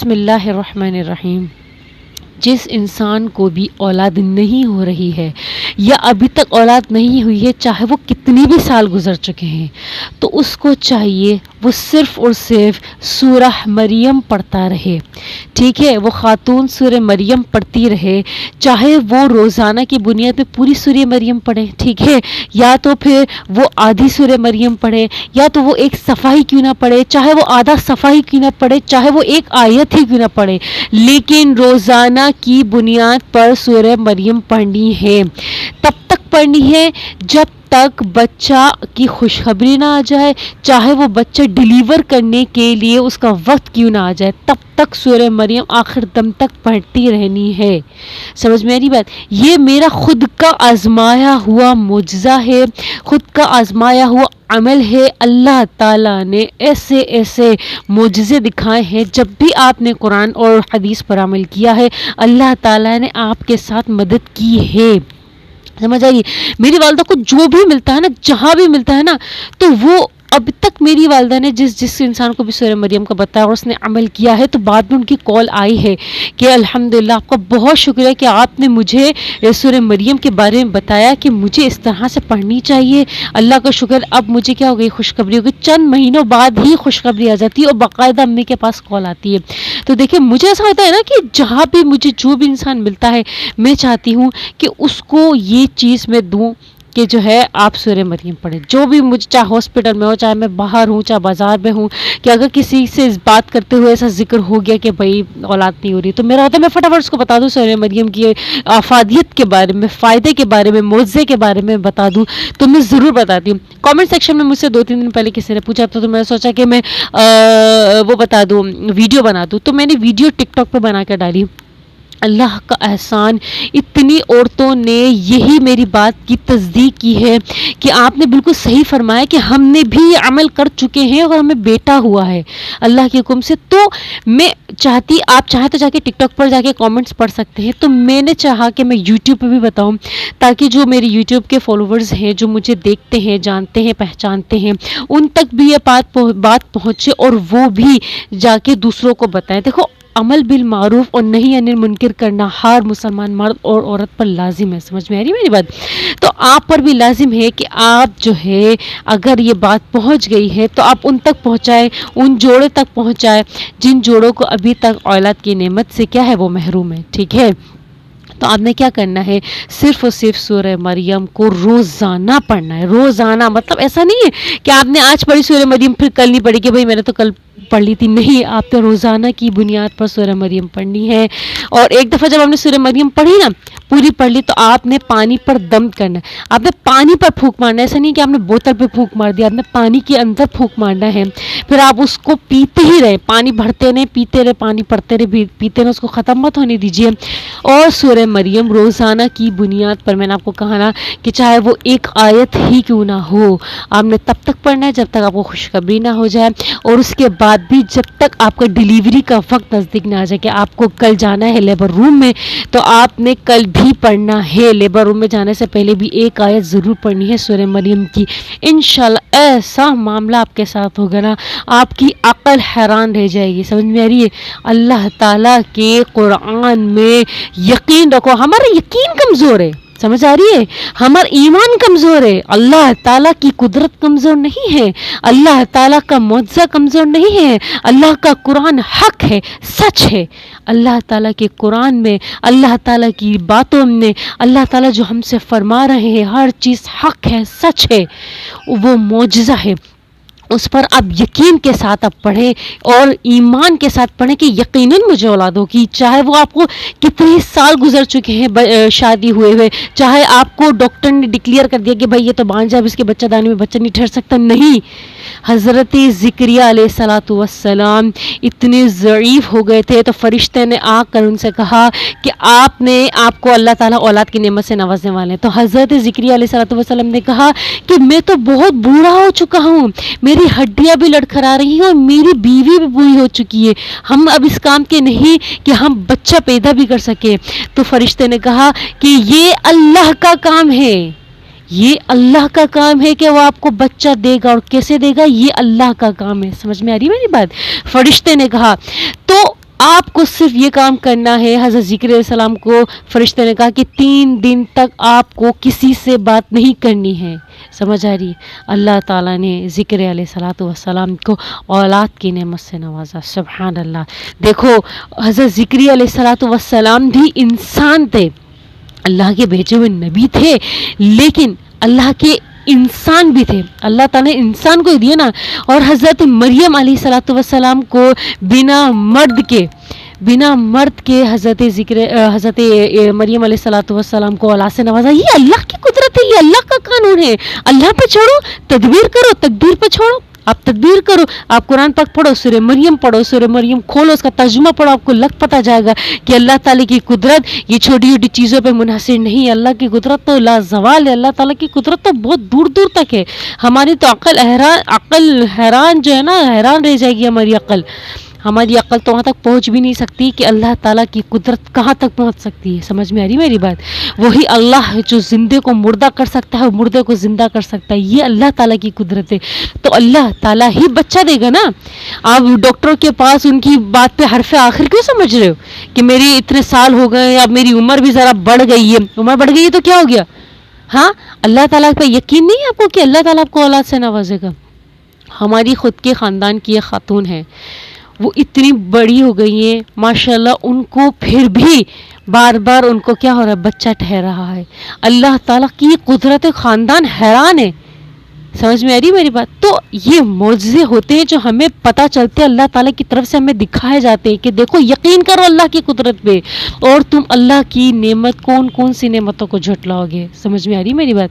بسم اللہ الرحمن الرحیم. جس انسان کو بھی اولاد نہیں ہو رہی ہے یا ابھی تک اولاد نہیں ہوئی ہے، چاہے وہ کتنی بھی سال گزر چکے ہیں، تو اس کو چاہیے وہ صرف اور صرف سورہ مریم پڑھتا رہے. ٹھیک ہے، وہ خاتون سورہ مریم پڑھتی رہے، چاہے وہ روزانہ کی بنیاد پہ پوری سورہ مریم پڑھے، ٹھیک ہے، یا تو پھر وہ آدھی سورہ مریم پڑھے، یا تو وہ ایک صفحہ ہی کیوں نہ پڑھے، چاہے وہ آدھا صفحہ ہی کیوں نہ پڑھے، چاہے وہ ایک آیت ہی کیوں نہ پڑھے، لیکن روزانہ کی بنیاد پر سورہ مریم پڑھنی ہے. تب تک پڑھنی ہے جب تک بچہ کی خوشخبری نہ آ جائے، چاہے وہ بچہ ڈیلیور کرنے کے لیے اس کا وقت کیوں نہ آ جائے، تب تک سورہ مریم آخر دم تک پڑھتی رہنی ہے. سمجھ میں آ بات؟ یہ میرا خود کا آزمایا ہوا معجزہ ہے، خود کا آزمایا ہوا عمل ہے. اللہ تعالیٰ نے ایسے ایسے معجزے دکھائے ہیں. جب بھی آپ نے قرآن اور حدیث پر عمل کیا ہے، اللہ تعالیٰ نے آپ کے ساتھ مدد کی ہے. سمجھ آئیے؟ میری والدہ کو جو بھی ملتا ہے نا، جہاں بھی ملتا ہے نا، تو وہ اب تک میری والدہ نے جس انسان کو بھی سورہ مریم کا بتایا اور اس نے عمل کیا ہے، تو بعد میں ان کی کال آئی ہے کہ الحمدللہ آپ کا بہت شکریہ کہ آپ نے مجھے سورہ مریم کے بارے میں بتایا کہ مجھے اس طرح سے پڑھنی چاہیے. اللہ کا شکر، اب مجھے کیا ہو گئی، خوشخبری ہو گئی. چند مہینوں بعد ہی خوشخبری آ جاتی ہے اور باقاعدہ امی کے پاس کال آتی ہے. تو دیکھیں، مجھے ایسا ہوتا ہے نا کہ جہاں بھی مجھے جو بھی انسان ملتا ہے، میں چاہتی ہوں کہ اس کو یہ چیز میں دوں کہ جو ہے آپ سورہ مریم پڑھیں. جو بھی مجھے، چاہے ہاسپٹل میں ہو، چاہے میں باہر ہوں، چاہے بازار میں ہوں، کہ اگر کسی سے اس بات کرتے ہوئے ایسا ذکر ہو گیا کہ بھائی اولاد نہیں ہو رہی، تو میرا ہوتا ہے میں فٹافٹ اس کو بتا دوں سورہ مریم کی افادیت کے بارے میں، فائدے کے بارے میں، معجزے کے بارے میں بتا دوں. تو میں ضرور بتاتی ہوں. کامنٹ سیکشن میں مجھ سے 2-3 دن پہلے کسی نے پوچھا تو میں نے سوچا کہ میں وہ بتا دوں، ویڈیو بنا دوں. تو میں نے ویڈیو ٹک ٹاک پہ بنا کر ڈالی. اللہ کا احسان، اتنی عورتوں نے یہی میری بات کی تصدیق کی ہے کہ آپ نے بالکل صحیح فرمایا کہ ہم نے بھی یہ عمل کر چکے ہیں اور ہمیں بیٹا ہوا ہے اللہ کے حکم سے. تو میں چاہتی، آپ چاہیں تو جا کے ٹک ٹاک پر جا کے کامنٹس پڑھ سکتے ہیں. تو میں نے چاہا کہ میں یوٹیوب پہ بھی بتاؤں تاکہ جو میری یوٹیوب کے فالوورز ہیں، جو مجھے دیکھتے ہیں، جانتے ہیں، پہچانتے ہیں، ان تک بھی یہ بات پہنچے اور وہ بھی جا کے دوسروں کو بتائیں. دیکھو، عمل بالمعروف اور نہی عن المنکر کرنا ہر مسلمان مرد اور عورت پر لازم ہے. سمجھ میں آ رہی ہے میری بات؟ تو آپ پر بھی لازم ہے کہ آپ جو ہے، اگر یہ بات پہنچ گئی ہے تو آپ ان تک پہنچائیں، ان جوڑے تک پہنچائیں جن جوڑوں کو ابھی تک اولاد کی نعمت سے کیا ہے، وہ محروم ہے. ٹھیک ہے؟ تو آپ نے کیا کرنا ہے، صرف اور صرف سورہ مریم کو روزانہ پڑھنا ہے. روزانہ مطلب ایسا نہیں ہے کہ آپ نے آج پڑھی سورہ مریم پھر کل نہیں پڑھی کہ بھئی میں نے تو کل پڑھ لی تھی. نہیں، آپ نے روزانہ کی بنیاد پر سورہ مریم پڑھنی ہے. اور ایک دفعہ جب آپ نے سورہ مریم پڑھی نا، پوری پڑھ لی، تو آپ نے پانی پر دم کرنا ہے. آپ نے پانی پر پھونک مارنا ہے. ایسا نہیں کہ آپ نے بوتل پہ پھونک مار دیا، آپ نے پانی کے اندر پھونک مارنا ہے. پھر آپ اس کو پیتے ہی رہے، پانی بھرتے رہے، پیتے رہے، پانی پڑتے رہے، پیتے رہے، اس کو ختم مت ہونے دیجیے. اور سورہ مریم روزانہ کی بنیاد پر، میں نے آپ کو کہا نا کہ چاہے وہ ایک آیت ہی کیوں نہ ہو، آپ نے تب تک پڑھنا ہے جب تک آپ کو خوشخبری نہ ہو جائے. اور اس کے بعد بھی جب تک آپ کا ڈیلیوری کا وقت نزدیک نہ آ جائے کہ آپ کو کل جانا ہے لیبر روم میں، تو آپ نے کل بھی پڑھنا ہے. لیبر روم میں جانے سے پہلے بھی ایک آیت ضرور پڑھنی ہے سورہ مریم کی. انشاءاللہ ایسا معاملہ آپ کے ساتھ ہوگا نا، آپ کی عقل حیران رہ جائے گی. سمجھ میں آ رہی ہے؟ اللہ تعالیٰ کے قرآن میں یقین رکھو. ہمارا یقین کمزور ہے، سمجھ آ رہی ہے؟ ہمارا ایمان کمزور ہے. اللہ تعالیٰ کی قدرت کمزور نہیں ہے، اللہ تعالیٰ کا معجزہ کمزور نہیں ہے. اللہ کا قرآن حق ہے، سچ ہے. اللہ تعالیٰ کے قرآن میں، اللہ تعالیٰ کی باتوں میں، اللہ تعالیٰ جو ہم سے فرما رہے ہیں، ہر چیز حق ہے، سچ ہے، وہ معجزہ ہے. اس پر آپ یقین کے ساتھ آپ پڑھیں اور ایمان کے ساتھ پڑھیں کہ یقیناً مجھے اولاد ہوگی. چاہے وہ آپ کو کتنے سال گزر چکے ہیں شادی ہوئے ہوئے، چاہے آپ کو ڈاکٹر نے ڈکلیئر کر دیا کہ بھائی یہ تو بانجھ ہے، اب اس کے بچہ دانی میں بچہ نہیں ٹھہر سکتا. نہیں، حضرت زکریا علیہ السلام اتنے ضعیف ہو گئے تھے، تو فرشتے نے آ کر ان سے کہا کہ آپ کو اللہ تعالیٰ اولاد کی نعمت سے نوازنے والے ہیں. تو حضرت زکریا علیہ السلام نے کہا کہ میں تو بہت بوڑھا ہو چکا ہوں، میری ہڈیاں بھی لڑکھڑا رہی ہیں اور میری بیوی بھی بوڑھی ہو چکی ہے، ہم اب اس کام کے نہیں کہ ہم بچہ پیدا بھی کر سکیں. تو فرشتے نے کہا کہ یہ اللہ کا کام ہے، یہ اللہ کا کام ہے کہ وہ آپ کو بچہ دے گا، اور کیسے دے گا، یہ اللہ کا کام ہے. سمجھ میں آ رہی ہے میری بات؟ فرشتے نے کہا. تو آپ کو صرف یہ کام کرنا ہے. حضرت ذکر علیہ السلام کو فرشتے نے کہا کہ 3 دن تک آپ کو کسی سے بات نہیں کرنی ہے. سمجھ آ رہی؟ اللہ تعالیٰ نے ذکر علیہ السلام کو اولاد کی نعمت سے نوازا. سبحان اللہ. دیکھو حضرت ذکری علیہ السلام بھی انسان تھے، اللہ کے بھیجے ہوئے نبی تھے، لیکن اللہ کے انسان بھی تھے. اللہ تعالیٰ نے انسان کو دیا نا. اور حضرت مریم علیہ السلام کو بنا مرد کے حضرت مریم علیہ السلام کو اولاد سے نوازا. یہ اللہ کی قدرت ہے، یہ اللہ کا قانون ہے. اللہ پہ چھوڑو، تدبیر کرو، تقدیر پہ چھوڑو. آپ تدبیر کرو، آپ قرآن پاک پڑھو، سورہ مریم پڑھو، سورہ مریم کھولو، اس کا ترجمہ پڑھو، آپ کو پتہ جائے گا کہ اللہ تعالیٰ کی قدرت یہ چھوٹی چھوٹی چیزوں پہ منحصر نہیں ہے. اللہ کی قدرت تو لازوال ہے. اللہ تعالیٰ کی قدرت تو بہت دور دور تک ہے. ہماری تو عقل حیران جو ہے نا، حیران رہ جائے گی ہماری عقل. ہماری عقل تو وہاں تک پہنچ بھی نہیں سکتی کہ اللہ تعالیٰ کی قدرت کہاں تک پہنچ سکتی ہے. سمجھ میں آ رہی میری بات؟ وہی اللہ ہے جو زندے کو مردہ کر سکتا ہے، مردے کو زندہ کر سکتا ہے. یہ اللہ تعالیٰ کی قدرت ہے. تو اللہ تعالیٰ ہی بچہ دے گا نا. آپ ڈاکٹروں کے پاس ان کی بات پہ حرف آخر کیوں سمجھ رہے ہو کہ میری اتنے سال ہو گئے، اب میری عمر بھی ذرا بڑھ گئی ہے. عمر بڑھ گئی ہے تو کیا ہو گیا؟ ہاں، اللہ تعالیٰ پہ یقین نہیں ہے آپ کو کہ اللہ تعالیٰ آپ کو اولاد سے نوازے گا؟ ہماری خود کے خاندان کی ایک خاتون ہے، وہ اتنی بڑی ہو گئی ہیں ماشاءاللہ، ان کو پھر بھی بار بار ان کو کیا ہو رہا ہے؟ بچہ ٹھہر رہا ہے. اللہ تعالیٰ کی یہ قدرت، خاندان حیران ہے. سمجھ میں آ رہی میری بات؟ تو یہ معجزے ہوتے ہیں جو ہمیں پتہ چلتے ہیں، اللہ تعالیٰ کی طرف سے ہمیں دکھائے جاتے ہیں کہ دیکھو یقین کرو اللہ کی قدرت پہ، اور تم اللہ کی نعمت کون سی نعمتوں کو جھٹلاؤ گے. سمجھ میں آ رہی میری بات؟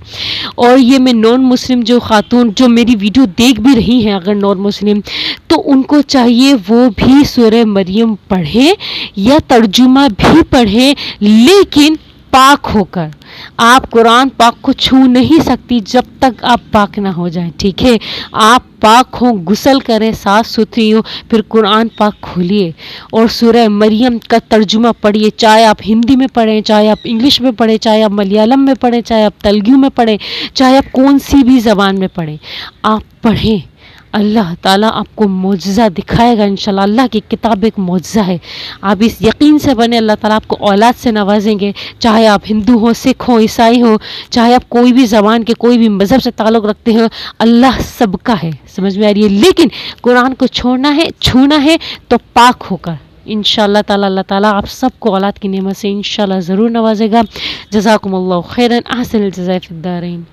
اور یہ میں نان مسلم جو خاتون جو میری ویڈیو دیکھ بھی رہی ہیں، اگر نان مسلم، تو ان کو چاہیے وہ بھی سورہ مریم پڑھیں یا ترجمہ بھی پڑھیں، لیکن پاک ہو کر. آپ قرآن پاک کو چھو نہیں سکتی جب تک آپ پاک نہ ہو جائیں. ٹھیک ہے؟ آپ پاک ہوں، غسل کریں، صاف ستھری ہوں، پھر قرآن پاک کھولیے اور سورہ مریم کا ترجمہ پڑھیے. چاہے آپ ہندی میں پڑھیں، چاہے آپ انگلش میں پڑھیں، چاہے آپ ملیالم میں پڑھیں، چاہے آپ تلگو میں پڑھیں، چاہے آپ کون سی بھی زبان میں پڑھیں، آپ پڑھیں. اللہ تعالیٰ آپ کو معجزہ دکھائے گا انشاءاللہ. اللہ کی کتاب ایک معجزہ ہے. آپ اس یقین سے بنیں، اللہ تعالیٰ آپ کو اولاد سے نوازیں گے. چاہے آپ ہندو ہوں، سکھ ہوں، عیسائی ہوں، چاہے آپ کوئی بھی زبان کے، کوئی بھی مذہب سے تعلق رکھتے ہیں، اللہ سب کا ہے. سمجھ میں آ رہی ہے؟ لیکن قرآن کو چھونا ہے تو پاک ہو کر. انشاءاللہ تعالیٰ اللہ تعالیٰ آپ سب کو اولاد کی نعمت سے انشاءاللہ ضرور نوازے گا. جزاکم اللہ خیرا، احسن الجزاء فی الدارین.